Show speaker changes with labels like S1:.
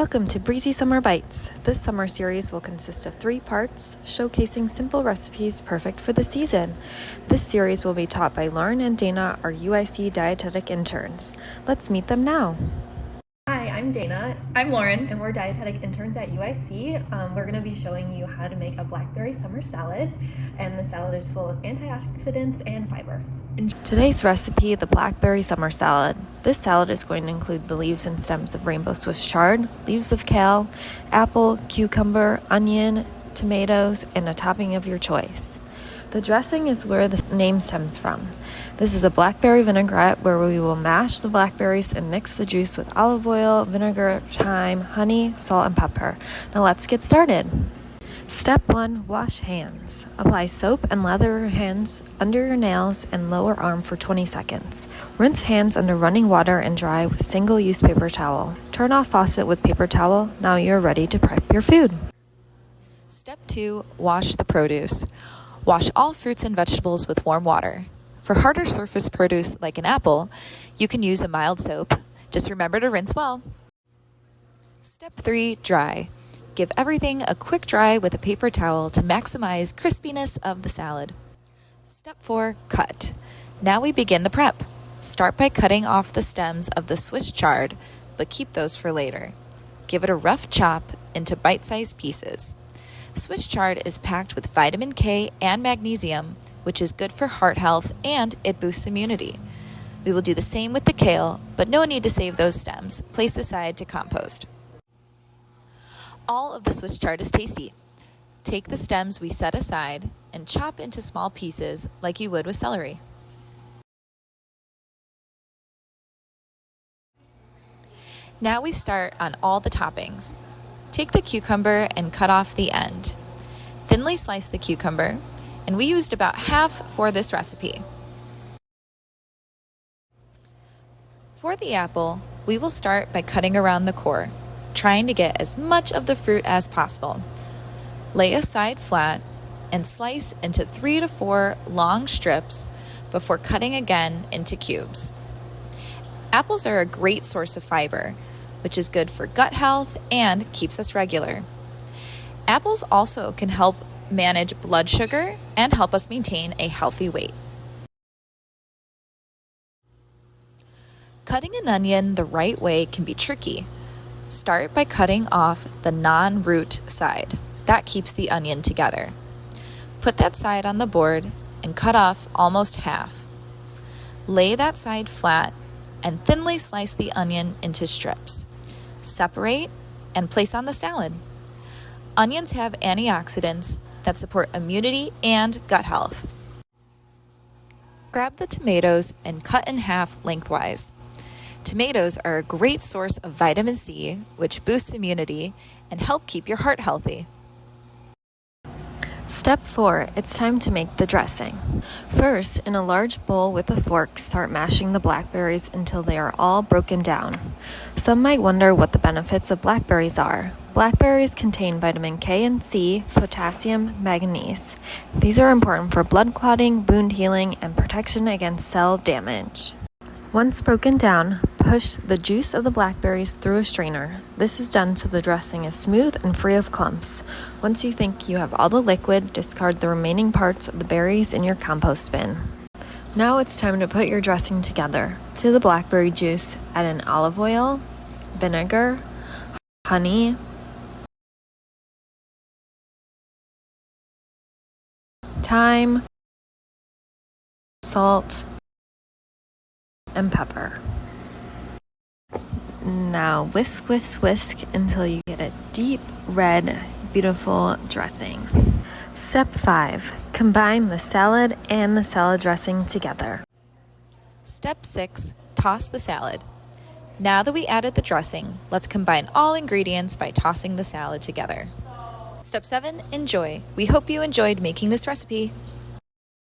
S1: Welcome to Breezy Summer Bites. This summer series will consist of 3 parts, showcasing simple recipes perfect for the season. This series will be taught by Lauren and Dana, our UIC dietetic interns. Let's meet them now. Hi, I'm Dana.
S2: I'm Lauren.
S1: And we're dietetic interns at UIC. We're going to be showing you how to make a blackberry summer salad. And the salad is full of antioxidants and fiber. Today's recipe, the blackberry summer salad. This salad is going to include the leaves and stems of rainbow Swiss chard, leaves of kale, apple, cucumber, onion, tomatoes, and a topping of your choice. The dressing is where the name stems from. This is a blackberry vinaigrette where we will mash the blackberries and mix the juice with olive oil, vinegar, thyme, honey, salt, and pepper. Now let's get started. Step 1. Wash hands. Apply soap and lather your hands under your nails and lower arm for 20 seconds. Rinse hands under running water and dry with single-use paper towel. Turn off faucet with paper towel. Now you're ready to prep your food.
S2: Step 2. Wash the produce. Wash all fruits and vegetables with warm water. For harder surface produce like an apple, you can use a mild soap. Just remember to rinse well. Step 3. Dry. Give everything a quick dry with a paper towel to maximize crispiness of the salad. Step 4. Cut. Now we begin the prep. Start by cutting off the stems of the Swiss chard, but keep those for later. Give it a rough chop into bite-sized pieces. Swiss chard is packed with vitamin K and magnesium, which is good for heart health and it boosts immunity. We will do the same with the kale, but no need to save those stems. Place aside to compost. All of the Swiss chard is tasty. Take the stems we set aside and chop into small pieces like you would with celery. Now we start on all the toppings. Take the cucumber and cut off the end. Thinly slice the cucumber, and we used about half for this recipe. For the apple, we will start by cutting around the core, trying to get as much of the fruit as possible. Lay aside flat and slice into 3 to 4 long strips before cutting again into cubes. Apples are a great source of fiber, which is good for gut health and keeps us regular. Apples also can help manage blood sugar and help us maintain a healthy weight. Cutting an onion the right way can be tricky. Start by cutting off the non-root side. That keeps the onion together. Put that side on the board and cut off almost half. Lay that side flat and thinly slice the onion into strips. Separate and place on the salad. Onions have antioxidants that support immunity and gut health. Grab the tomatoes and cut in half lengthwise. Tomatoes are a great source of vitamin C, which boosts immunity and help keep your heart healthy.
S1: Step 4. It's time to make the dressing. First, in a large bowl with a fork, start mashing the blackberries until they are all broken down. Some might wonder what the benefits of blackberries are. Blackberries contain vitamin K and C, potassium, manganese. These are important for blood clotting, wound healing, and protection against cell damage. Once broken down, push the juice of the blackberries through a strainer. This is done so the dressing is smooth and free of clumps. Once you think you have all the liquid, discard the remaining parts of the berries in your compost bin. Now it's time to put your dressing together. To the blackberry juice, add in olive oil, vinegar, honey, thyme, salt, and pepper. Now whisk, whisk, whisk until you get a deep red, beautiful dressing. Step 5. Combine the salad and the salad dressing together.
S2: Step 6. Toss the salad. Now that we added the dressing, let's combine all ingredients by tossing the salad together. Step 7. Enjoy. We hope you enjoyed making this recipe.